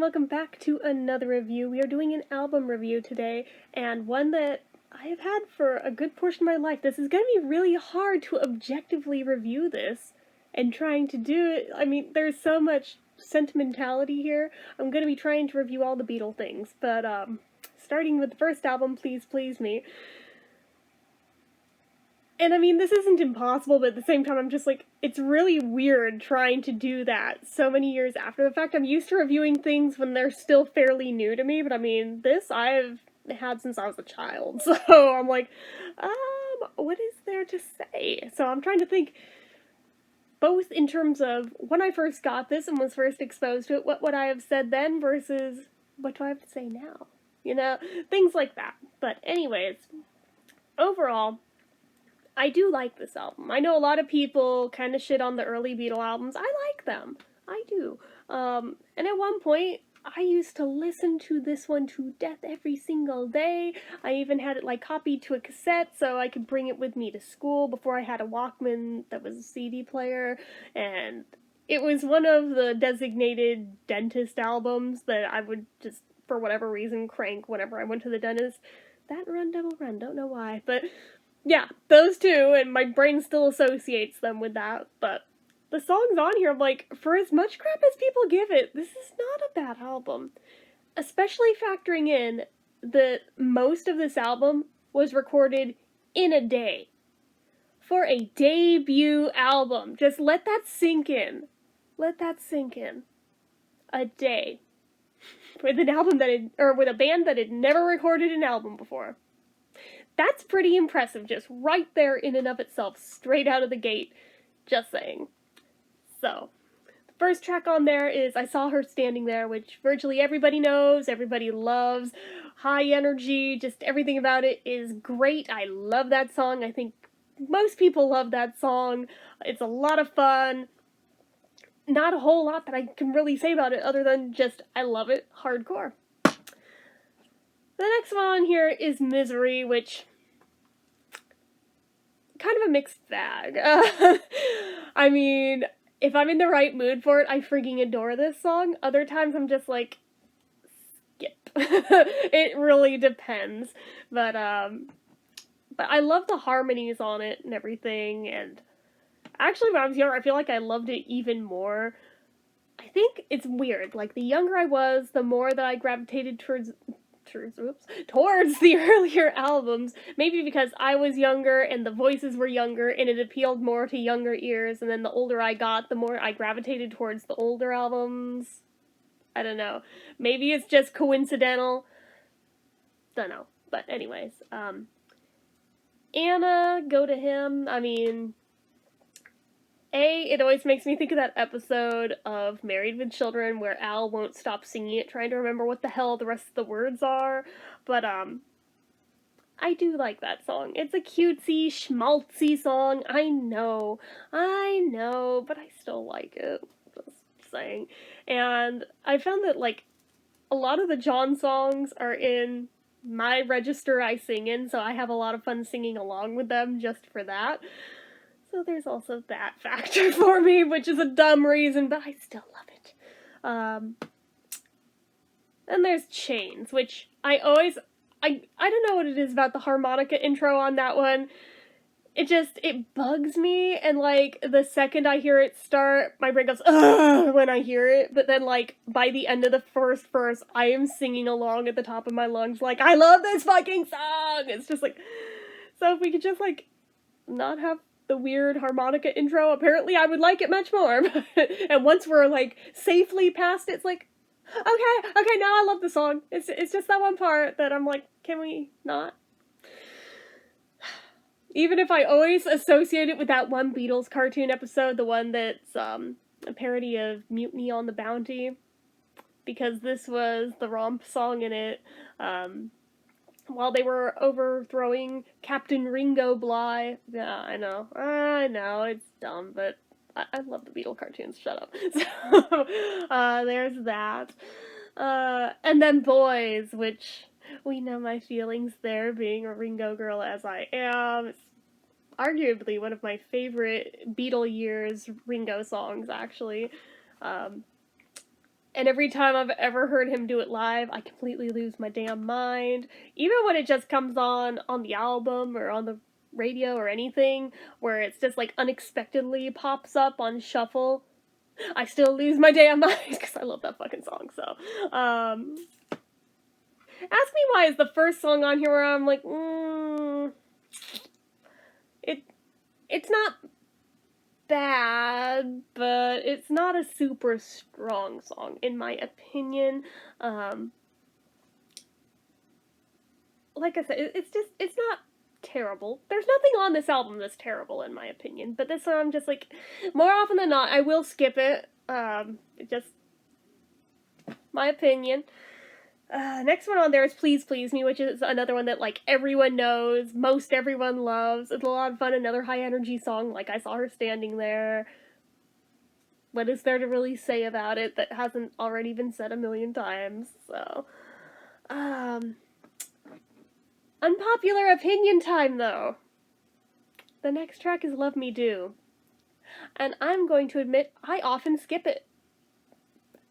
welcome back to another review. We are doing an album review today, and one that I have had for a good portion of my life. This is going to be really hard to objectively review this, and trying to do it, I mean, there's so much sentimentality here. I'm going to be trying to review all the Beatle things, but starting with the first album, Please Please Me. And I mean, this isn't impossible, but at the same time, I'm just like, it's really weird trying to do that so many years after the fact. I'm used to reviewing things when they're still fairly new to me, but I mean, this I've had since I was a child, so I'm like, what is there to say? So I'm trying to think, both in terms of when I first got this and was first exposed to it, what would I have said then versus what do I have to say now? You know, things like that. But anyways, overall, I do like this album. I know a lot of people kind of shit on the early Beatle albums. I like them. I do. And at one point, I used to listen to this one to death every single day. I even had it, like, copied to a cassette so I could bring it with me to school before I had a Walkman that was a CD player. And it was one of the designated dentist albums that I would just, for whatever reason, crank whenever I went to the dentist. That Run Devil Run, don't know why, but yeah, those two, and my brain still associates them with that, but the songs on here, I'm like, for as much crap as people give it, this is not a bad album. Especially factoring in that most of this album was recorded in a day. For a debut album. Just let that sink in. Let that sink in. A day. With an album with a band that had never recorded an album before. That's pretty impressive, just right there in and of itself, straight out of the gate. Just saying. So, the first track on there is I Saw Her Standing There, which virtually everybody knows, everybody loves. High energy, just everything about it is great. I love that song. I think most people love that song. It's a lot of fun. Not a whole lot that I can really say about it other than just, I love it hardcore. The next one here is Misery, which kind of a mixed bag. I mean, if I'm in the right mood for it, I freaking adore this song. Other times I'm just like, skip. It really depends. But I love the harmonies on it and everything, and actually when I was younger, I feel like I loved it even more. I think it's weird. Like, the younger I was, the more that I gravitated towards the earlier albums, maybe because I was younger and the voices were younger and it appealed more to younger ears, and then the older I got, the more I gravitated towards the older albums. I don't know. Maybe it's just coincidental. Don't know. But anyways, Anna, Go to Him, I mean, it always makes me think of that episode of Married with Children where Al won't stop singing it, trying to remember what the hell the rest of the words are. But, I do like that song. It's a cutesy, schmaltzy song. I know, but I still like it. Just saying. And I found that, like, a lot of the John songs are in my register I sing in, so I have a lot of fun singing along with them just for that. So there's also that factor for me, which is a dumb reason, but I still love it. Then there's Chains, which I don't know what it is about the harmonica intro on that one. It bugs me, and, like, the second I hear it start, my brain goes, ugh, when I hear it, but then, like, by the end of the first verse, I am singing along at the top of my lungs, like, I love this fucking song! It's just like, so if we could just, like, not have the weird harmonica intro, apparently I would like it much more. And once we're, like, safely past it, it's like, okay, now I love the song. It's just that one part that I'm like, can we not? Even if I always associate it with that one Beatles cartoon episode, the one that's a parody of Mutiny on the Bounty, because this was the romp song in it, while they were overthrowing Captain Ringo Bligh. Yeah, I know, it's dumb, but I love the Beatle cartoons, shut up. So, there's that. And then Boys, which we know my feelings there, being a Ringo girl as I am. It's arguably one of my favorite Beatle years Ringo songs, actually. And every time I've ever heard him do it live, I completely lose my damn mind. Even when it just comes on the album or on the radio or anything, where it's just like unexpectedly pops up on shuffle, I still lose my damn mind because I love that fucking song. So, Ask Me Why is the first song on here where I'm like, it's not bad, but it's not a super strong song, in my opinion. Like I said, it's not terrible. There's nothing on this album that's terrible, in my opinion, but this one I'm just like, more often than not, I will skip it. Just my opinion. Next one on there is Please Please Me, which is another one that, like, everyone knows, most everyone loves. It's a lot of fun, another high-energy song, like I Saw Her Standing There. What is there to really say about it that hasn't already been said a million times? So, unpopular opinion time, though. The next track is Love Me Do. And I'm going to admit, I often skip it.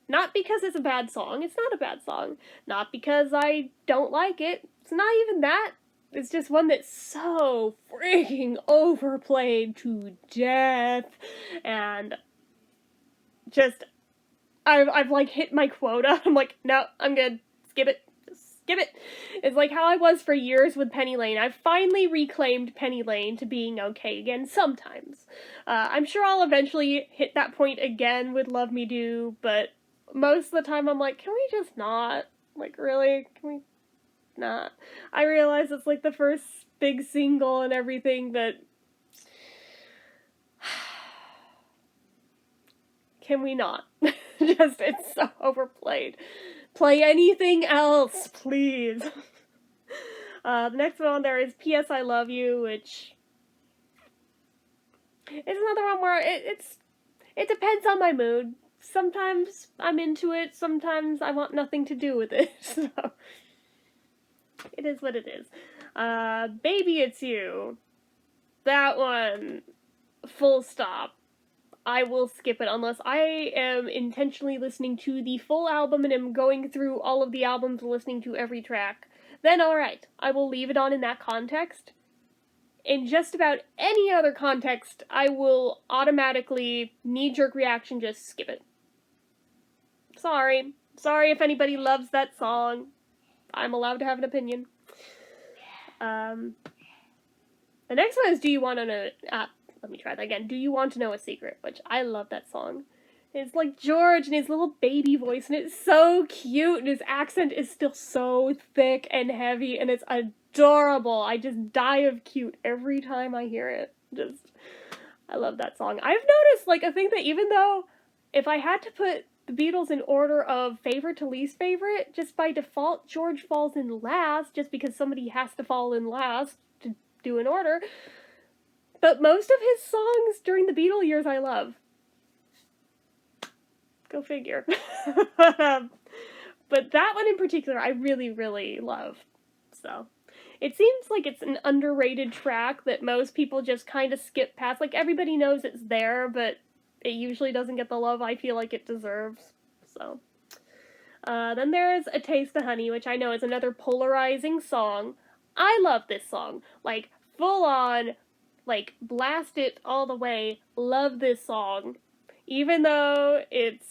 Not because it's a bad song, it's not a bad song. Not because I don't like it, it's not even that. It's just one that's so freaking overplayed to death. And just, I've like hit my quota. I'm like, no, I'm good. Skip it. Just skip it. It's like how I was for years with Penny Lane. I've finally reclaimed Penny Lane to being okay again sometimes. I'm sure I'll eventually hit that point again with Love Me Do, but most of the time I'm like, can we just not? Like, really? Can we not? I realize it's like the first big single and everything, but can we not? Just, it's so overplayed. Play anything else, please. The next one on there is P.S. I Love You, which is another one where it depends on my mood. Sometimes I'm into it, sometimes I want nothing to do with it, so it is what it is. Baby It's You. That one, full stop. I will skip it unless I am intentionally listening to the full album and am going through all of the albums, listening to every track. Then alright, I will leave it on in that context. In just about any other context, I will automatically, knee-jerk reaction, just skip it. Sorry. Sorry if anybody loves that song. I'm allowed to have an opinion. The next one is Do You Want to Know... let me try that again. Do You Want to Know a Secret? Which, I love that song. It's like George and his little baby voice, and it's so cute, and his accent is still so thick and heavy, and it's adorable. I just die of cute every time I hear it. I love that song. I've noticed, like, a thing that even though if I had to put the Beatles in order of favorite to least favorite, just by default, George falls in last, just because somebody has to fall in last to do an order. But most of his songs during the Beatle years I love. Go figure. But that one in particular I really, really love. So, it seems like it's an underrated track that most people just kind of skip past. Like, everybody knows it's there, but it usually doesn't get the love I feel like it deserves. So, then there's A Taste of Honey, which I know is another polarizing song. I love this song. Like, full on, like, blast it all the way. Love this song. Even though it's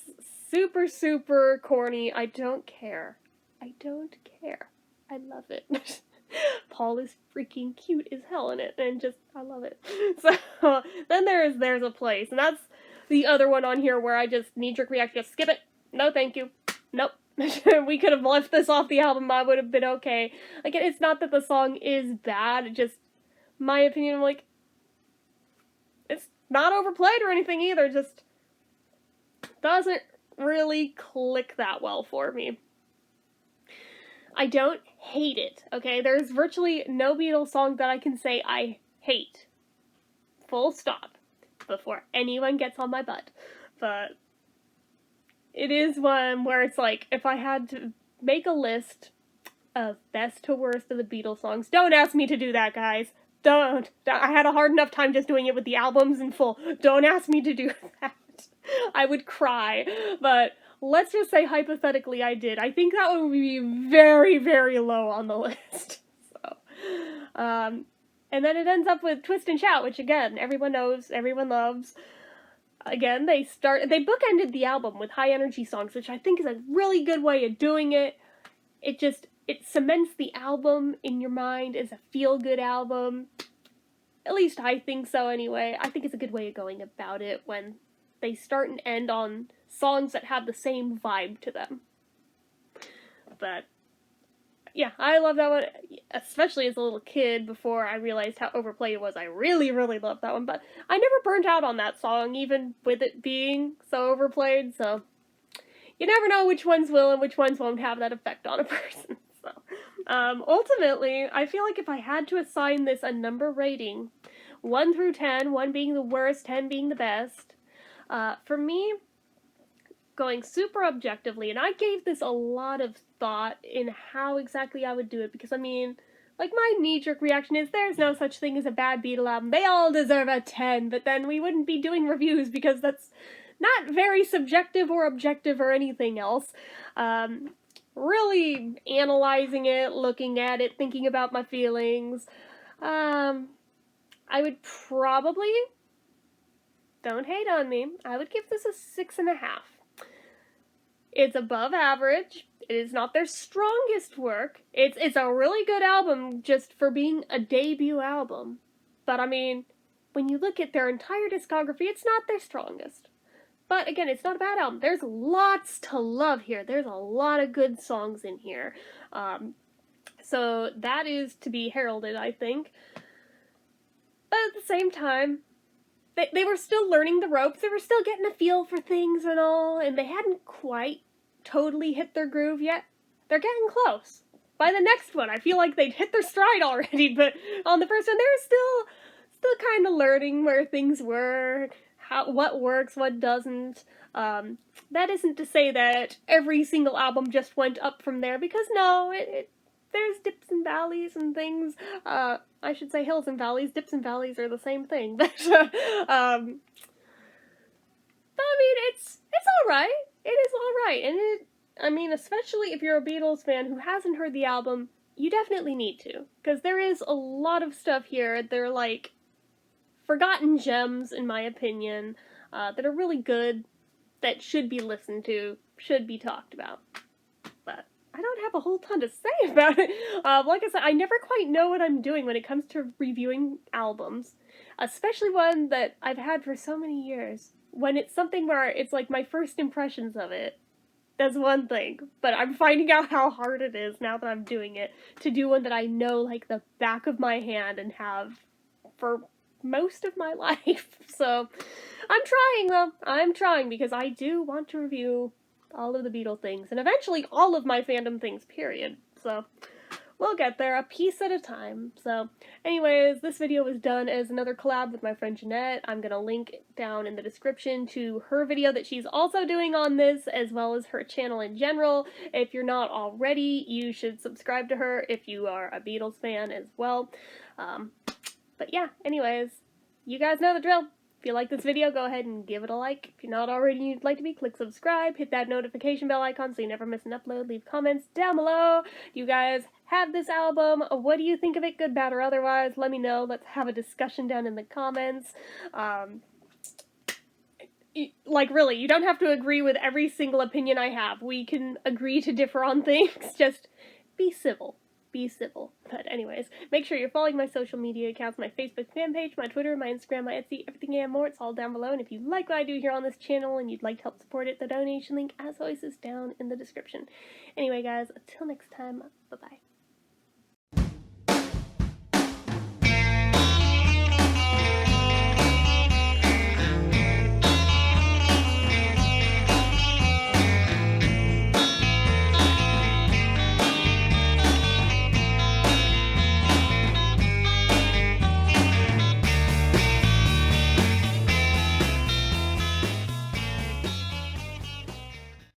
super, super corny, I don't care. I don't care. I love it. Paul is freaking cute as hell in it, and just, I love it. So, then There's a Place, and that's the other one on here where I just knee-jerk react, just skip it. No, thank you. Nope. We could have left this off the album, I would have been okay. Again, it's not that the song is bad, just, my opinion, I'm like, it's not overplayed or anything either, just doesn't really click that well for me. I don't hate it, okay? There's virtually no Beatles song that I can say I hate. Full stop. Before anyone gets on my butt. But it is one where it's like, if I had to make a list of best to worst of the Beatles songs, don't ask me to do that, guys. Don't. I had a hard enough time just doing it with the albums in full. Don't ask me to do that. I would cry. But let's just say hypothetically I did. I think that one would be very, very low on the list. So, and then it ends up with Twist and Shout, which again, everyone knows, everyone loves. Again, they bookended the album with high energy songs, which I think is a really good way of doing it. It cements the album in your mind as a feel-good album. At least I think so anyway. I think it's a good way of going about it when they start and end on songs that have the same vibe to them. But yeah, I love that one, especially as a little kid before I realized how overplayed it was. I really, really loved that one, but I never burnt out on that song, even with it being so overplayed, so you never know which ones will and which ones won't have that effect on a person. So, ultimately, I feel like if I had to assign this a number rating, 1 through 10, 1 being the worst, 10 being the best, for me, going super objectively, and I gave this a lot of thought in how exactly I would do it, because I mean, like, my knee-jerk reaction is there's no such thing as a bad Beatle album, they all deserve a 10, but then we wouldn't be doing reviews because that's not very subjective or objective or anything else. Really analyzing it, looking at it, thinking about my feelings, I would probably, don't hate on me, I would give this a 6.5. It's above average. It is not their strongest work. It's a really good album just for being a debut album. But I mean, when you look at their entire discography, it's not their strongest. But again, it's not a bad album. There's lots to love here. There's a lot of good songs in here. So that is to be heralded, I think. But at the same time, they were still learning the ropes. They were still getting a feel for things and all, and they hadn't quite totally hit their groove yet. They're getting close. By the next one, I feel like they'd hit their stride already, but on the first one, they were still kind of learning where things were, what works, what doesn't. That isn't to say that every single album just went up from there, because no, there's dips and valleys and things. I should say hills and valleys. Dips and valleys are the same thing, but I mean, it's alright. It is alright, and I mean, especially if you're a Beatles fan who hasn't heard the album, you definitely need to, because there is a lot of stuff here. They're like forgotten gems, in my opinion, that are really good, that should be listened to, should be talked about. But I don't have a whole ton to say about it. Like I said, I never quite know what I'm doing when it comes to reviewing albums, especially one that I've had for so many years. When it's something where it's like my first impressions of it, that's one thing, but I'm finding out how hard it is now that I'm doing it, to do one that I know like the back of my hand and have for most of my life. So I'm trying, though. I'm trying, because I do want to review all of the Beatle things, and eventually all of my fandom things, period. So we'll get there, a piece at a time. So anyways, this video was done as another collab with my friend Jeanette. I'm gonna link down in the description to her video that she's also doing on this, as well as her channel in general. If you're not already, you should subscribe to her if you are a Beatles fan as well. But yeah, anyways, you guys know the drill. If you like this video, go ahead and give it a like. If you're not already and you'd like to be, click subscribe, hit that notification bell icon so you never miss an upload, leave comments down below. You guys have this album. What do you think of it, good, bad, or otherwise? Let me know. Let's have a discussion down in the comments. Like, really, you don't have to agree with every single opinion I have. We can agree to differ on things. Just be civil. Be civil. But anyways, make sure you're following my social media accounts, my Facebook fan page, my Twitter, my Instagram, my Etsy, everything and more. It's all down below. And if you like what I do here on this channel and you'd like to help support it, the donation link, as always, is down in the description. Anyway, guys, until next time, bye-bye.